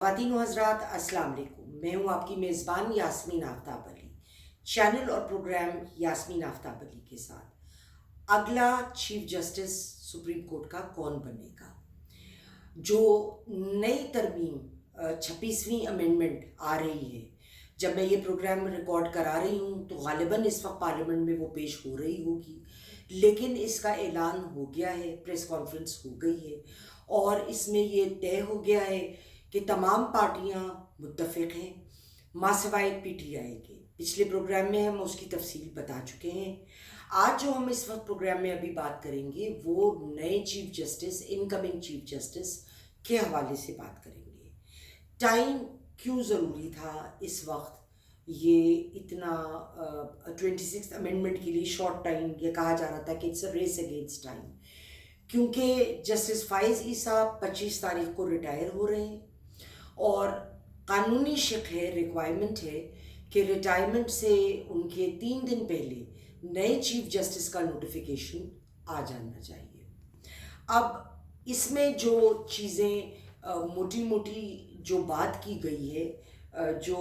خواتین و حضرات السلام علیکم، میں ہوں آپ کی میزبان یاسمین آفتاب علی، چینل اور پروگرام یاسمین آفتاب علی کے ساتھ۔ اگلا چیف جسٹس سپریم کورٹ کا کون بنے گا؟ جو نئی ترمیم 26ویں امینڈمنٹ آ رہی ہے، جب میں یہ پروگرام ریکارڈ کرا رہی ہوں تو غالباً اس وقت پارلیمنٹ میں وہ پیش ہو رہی ہوگی، لیکن اس کا اعلان ہو گیا ہے، پریس کانفرنس ہو گئی ہے اور اس میں یہ طے ہو گیا ہے کہ تمام پارٹیاں متفق ہیں ماں سوائے پی ٹی آئی کے۔ پچھلے پروگرام میں ہم اس کی تفصیل بتا چکے ہیں۔ آج جو ہم اس وقت پروگرام میں ابھی بات کریں گے وہ نئے chief justice, incoming chief justice کے حوالے سے بات کریں گے۔ ٹائم کیوں ضروری تھا اس وقت؟ یہ اتنا 26 امینڈمنٹ کے لیے شارٹ ٹائم، یہ کہا جا رہا تھا کہ it's a race against time, کیونکہ جسٹس فائز عیسیٰ 25 تاریخ کو ریٹائر ہو رہے ہیں اور قانونی شق ہے، ریکوائرمنٹ ہے کہ ریٹائرمنٹ سے ان کے 3 دن پہلے نئے چیف جسٹس کا نوٹیفیکیشن آ جانا چاہیے۔ اب اس میں جو چیزیں موٹی موٹی جو بات کی گئی ہے، جو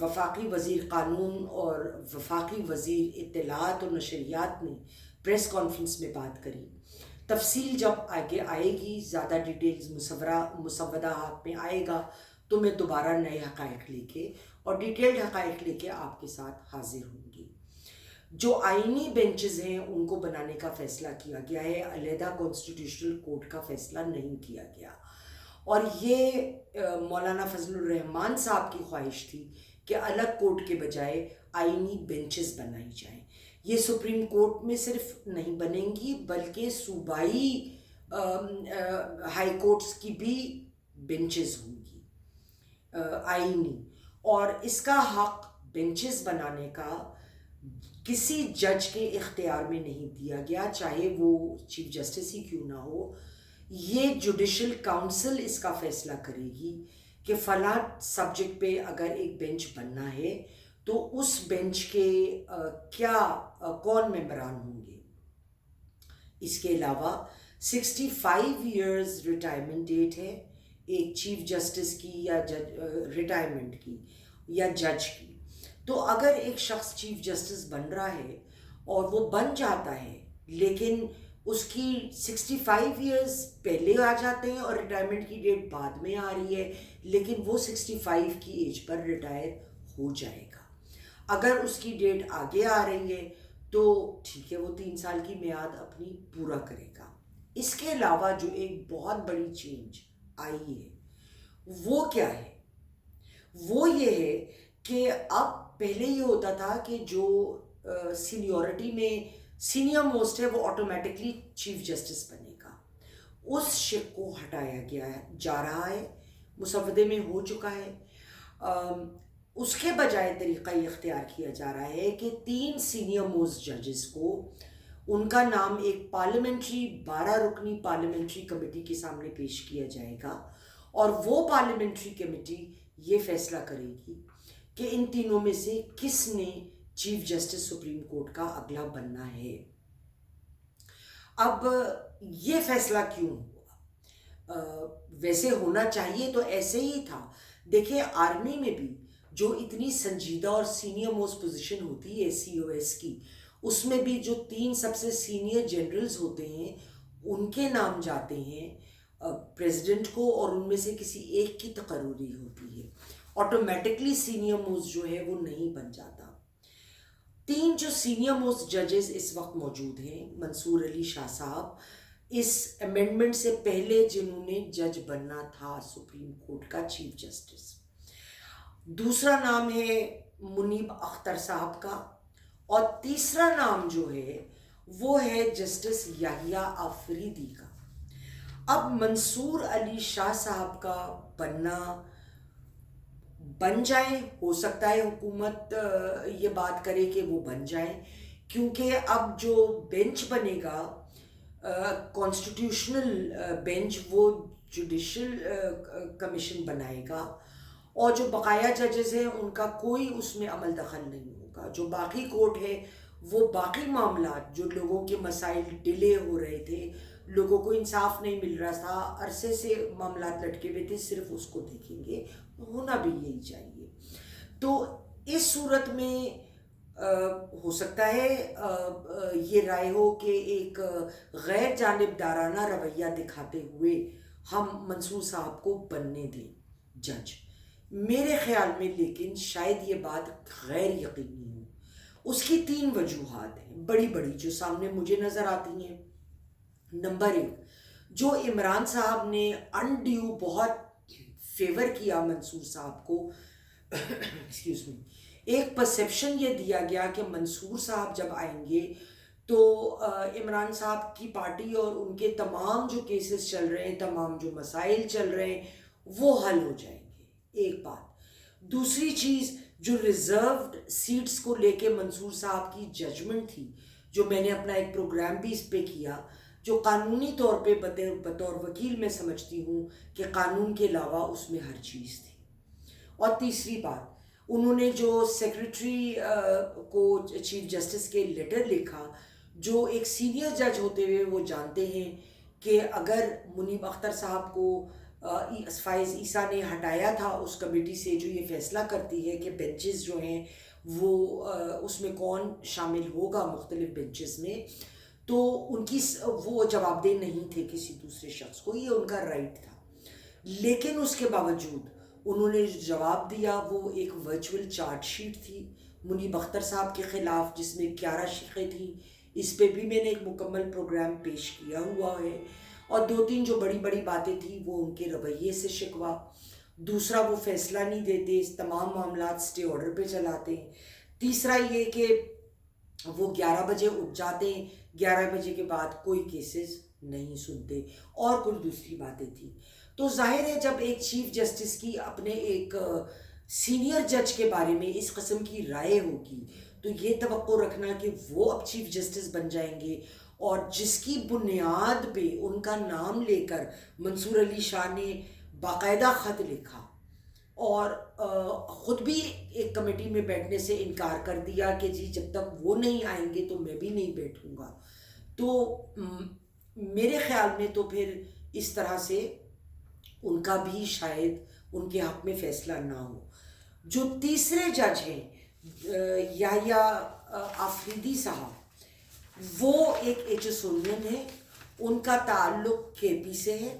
وفاقی وزیر قانون اور وفاقی وزیر اطلاعات اور نشریات نے پریس کانفرنس میں بات کری، تفصیل جب آگے آئے گی، زیادہ ڈیٹیلز مسودہ ہاتھ میں آئے گا تو میں دوبارہ نئے حقائق لے کے اور ڈیٹیلڈ حقائق لے کے آپ کے ساتھ حاضر ہوں گی۔ جو آئینی بینچز ہیں ان کو بنانے کا فیصلہ کیا گیا ہے، علیحدہ کانسٹیٹیوشنل کورٹ کا فیصلہ نہیں کیا گیا، اور یہ مولانا فضل الرحمان صاحب کی خواہش تھی کہ الگ کورٹ کے بجائے آئینی بینچز بنائی جائیں۔ یہ سپریم کورٹ میں صرف نہیں بنیں گی بلکہ صوبائی ہائی کورٹس کی بھی بینچز ہوں گی آئینی، اور اس کا حق بینچز بنانے کا کسی جج کے اختیار میں نہیں دیا گیا، چاہے وہ چیف جسٹس ہی کیوں نہ ہو۔ یہ جوڈیشل کاؤنسل اس کا فیصلہ کرے گی کہ فلاں سبجیکٹ پہ اگر ایک بینچ بننا ہے تو اس بینچ کے کون ممبران ہوں گے۔ اس کے علاوہ 65 ایئرز ریٹائرمنٹ ڈیٹ ہے ایک چیف جسٹس کی یا ریٹائرمنٹ کی یا جج کی، تو اگر ایک شخص چیف جسٹس بن رہا ہے اور وہ بن جاتا ہے لیکن اس کی 65 ایئرز پہلے آ جاتے ہیں اور ریٹائرمنٹ کی ڈیٹ بعد میں آ رہی ہے، لیکن وہ 65 کی ایج پر ریٹائر ہو جائے گا۔ اگر اس کی ڈیٹ آگے آ رہی ہے تو ٹھیک ہے، وہ 3 سال کی میعاد اپنی پورا کرے گا۔ اس کے علاوہ جو ایک بہت بڑی چینج آئی ہے وہ کیا ہے؟ وہ یہ ہے کہ اب پہلے یہ ہوتا تھا کہ جو سینیورٹی میں سینئر موسٹ ہے وہ آٹومیٹکلی چیف جسٹس بنے گا، اس شق کو ہٹایا گیا جا رہا ہے، مسودے میں ہو چکا ہے۔ اس کے بجائے طریقہ یہ اختیار کیا جا رہا ہے کہ 3 سینئر موسٹ ججز کو ان کا نام ایک پارلیمنٹری 12 رکنی پارلیمنٹری کمیٹی کے سامنے پیش کیا جائے گا، اور وہ پارلیمنٹری کمیٹی یہ فیصلہ کرے گی کہ ان تینوں میں سے کس نے چیف جسٹس سپریم کورٹ کا اگلا بننا ہے۔ اب یہ فیصلہ کیوں ہوا؟ ویسے ہونا چاہیے تو ایسے ہی تھا۔ دیکھیں، آرمی میں بھی جو اتنی سنجیدہ اور سینئر موسٹ پوزیشن ہوتی ہے COS کی، اس میں بھی جو 3 سب سے سینئر جنرلز ہوتے ہیں ان کے نام جاتے ہیں پریزیڈنٹ کو، اور ان میں سے کسی ایک کی تقرری ہوتی ہے، آٹومیٹکلی سینئر موسٹ جو ہے وہ نہیں بن جاتا۔ 3 جو سینئر موسٹ ججز اس وقت موجود ہیں، منصور علی شاہ صاحب اس امینڈمنٹ سے پہلے جنہوں نے جج بننا تھا سپریم کورٹ کا چیف جسٹس۔ دوسرا نام ہے منیب اختر صاحب کا، اور تیسرا نام جو ہے وہ ہے جسٹس یحییٰ آفریدی کا۔ اب منصور علی شاہ صاحب کا بن جائیں، ہو سکتا ہے حکومت یہ بات کرے کہ وہ بن جائیں، کیونکہ اب جو بینچ بنے گا کانسٹیٹیوشنل بینچ، وہ جوڈیشل کمیشن بنائے گا، اور جو بقایا ججز ہیں ان کا کوئی اس میں عمل دخل نہیں ہوگا۔ جو باقی کورٹ ہے وہ باقی معاملات جو لوگوں کے مسائل ڈیلے ہو رہے تھے لوگوں کو انصاف نہیں مل رہا تھا، عرصے سے معاملات لٹکے ہوئے تھے، صرف اس کو دیکھیں گے، ہونا بھی یہی چاہیے۔ تو اس صورت میں ہو سکتا ہے یہ رائے ہو کہ ایک غیر جانبدارانہ رویہ دکھاتے ہوئے ہم منصور صاحب کو بننے دیں جج۔ میرے خیال میں لیکن شاید یہ بات غیر یقینی ہو۔ اس کی 3 وجوہات ہیں بڑی بڑی جو سامنے مجھے نظر آتی ہیں۔ نمبر 1، جو عمران صاحب نے انڈیو بہت فیور کیا منصور صاحب کو، ایکسکیوز می، ایک پرسیپشن یہ دیا گیا کہ منصور صاحب جب آئیں گے تو عمران صاحب کی پارٹی اور ان کے تمام جو کیسز چل رہے ہیں، تمام جو مسائل چل رہے ہیں، وہ حل ہو جائیں گے، ایک بات۔ دوسری چیز، جو ریزروڈ سیٹس کو لے کے منصور صاحب کی ججمنٹ تھی، جو میں نے اپنا ایک پروگرام بھی اس پہ کیا، جو قانونی طور پہ بطور وکیل میں سمجھتی ہوں کہ قانون کے علاوہ اس میں ہر چیز تھی۔ اور تیسری بات، انہوں نے جو سیکریٹری کو چیف جسٹس کے لیٹر لکھا، جو ایک سینئر جج ہوتے ہوئے وہ جانتے ہیں کہ اگر منیب اختر صاحب کو فائز عیسیٰ نے ہٹایا تھا اس کمیٹی سے جو یہ فیصلہ کرتی ہے کہ بینچز جو ہیں وہ اس میں کون شامل ہوگا مختلف بینچز میں، تو ان کی وہ جواب دہ نہیں تھے کسی دوسرے شخص کو، یہ ان کا رائٹ تھا۔ لیکن اس کے باوجود انہوں نے جو جواب دیا وہ ایک ورچوئل چارج شیٹ تھی منیب اختر صاحب کے خلاف، جس میں 11 شقیں تھیں۔ اس پہ بھی میں نے ایک مکمل پروگرام پیش کیا ہوا ہے۔ اور 2-3 جو بڑی بڑی باتیں تھیں وہ ان کے رویے سے شکوہ، دوسرا وہ فیصلہ نہیں دیتے، تمام معاملات سٹے آرڈر پہ چلاتے ہیں، تیسرا یہ کہ وہ 11 بجے اٹھ جاتے ہیں، 11 بجے کے بعد کوئی کیسز نہیں سنتے، اور کچھ دوسری باتیں تھیں۔ تو ظاہر ہے جب ایک چیف جسٹس کی اپنے ایک سینئر جج کے بارے میں اس قسم کی رائے ہوگی تو یہ توقع رکھنا کہ وہ اب چیف جسٹس بن جائیں گے، اور جس کی بنیاد پہ ان کا نام لے کر منصور علی شاہ نے باقاعدہ خط لکھا اور خود بھی ایک کمیٹی میں بیٹھنے سے انکار کر دیا کہ جی جب تک وہ نہیں آئیں گے تو میں بھی نہیں بیٹھوں گا، تو میرے خیال میں تو پھر اس طرح سے ان کا بھی شاید ان کے حق میں فیصلہ نہ ہو۔ جو تیسرے جج ہیں یحییٰ آفریدی صاحب، وہ ایک ایچسونین ہے، ان کا تعلق کے پی سے ہے،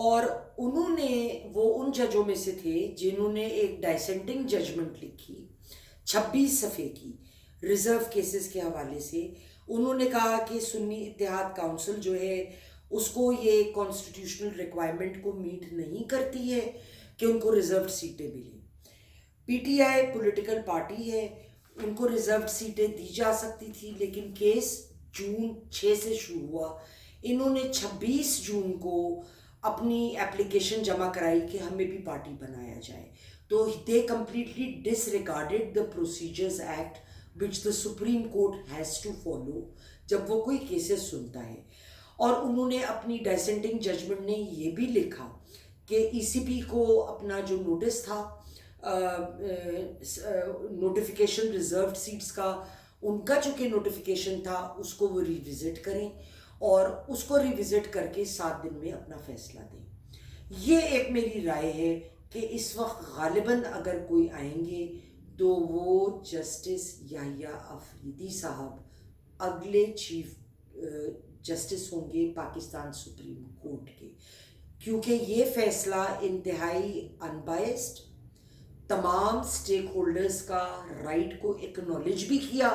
اور انہوں نے وہ ان ججوں میں سے تھے جنہوں نے ایک ڈائسینٹنگ ججمنٹ لکھی 26 صفحے کی ریزرو کیسز کے حوالے سے۔ انہوں نے کہا کہ سنی اتحاد کونسل جو ہے اس کو یہ کانسٹیٹیوشنل ریکوائرمنٹ کو میٹ نہیں کرتی ہے کہ ان کو ریزروڈ سیٹیں ملیں۔ P T I political party ہے، ان کو ریزروڈ سیٹیں دی جا سکتی تھی، لیکن کیس جون 6 سے شروع ہوا۔ انہوں نے 26 جون کو اپنی اپلیکیشن جمع کرائی کہ ہمیں بھی پارٹی بنایا جائے، تو دے کمپلیٹلی ڈس ریگارڈیڈ دا پروسیجرز ایکٹ وچ دا supreme court has to follow جب وہ کوئی کیسز سنتا ہے۔ اور انہوں نے اپنی ڈائسینٹنگ ججمنٹ نے یہ بھی لکھا کہ ای سی پی کو اپنا جو نوٹس تھا نوٹیفیکیشن ریزروڈ سیٹس کا، ان کا چونکہ نوٹیفیکیشن تھا اس کو وہ ریوزٹ کریں، اور اس کو ریوزٹ کر کے 7 دن میں اپنا فیصلہ دیں۔ یہ ایک میری رائے ہے کہ اس وقت غالباً اگر کوئی آئیں گے تو وہ جسٹس یحییٰ آفریدی صاحب اگلے چیف جسٹس ہوں گے پاکستان سپریم کورٹ کے، کیونکہ یہ فیصلہ انتہائی انبائسڈ، تمام سٹیک ہولڈرز کا رائٹ کو اکنالج بھی کیا،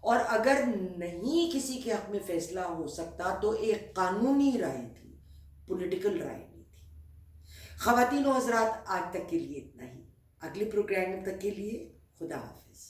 اور اگر نہیں کسی کے حق میں فیصلہ ہو سکتا تو ایک قانونی رائے تھی، پولیٹیکل رائے نہیں تھی۔ خواتین و حضرات، آج تک کے لیے اتنا ہی، اگلے پروگرام تک کے لیے خدا حافظ۔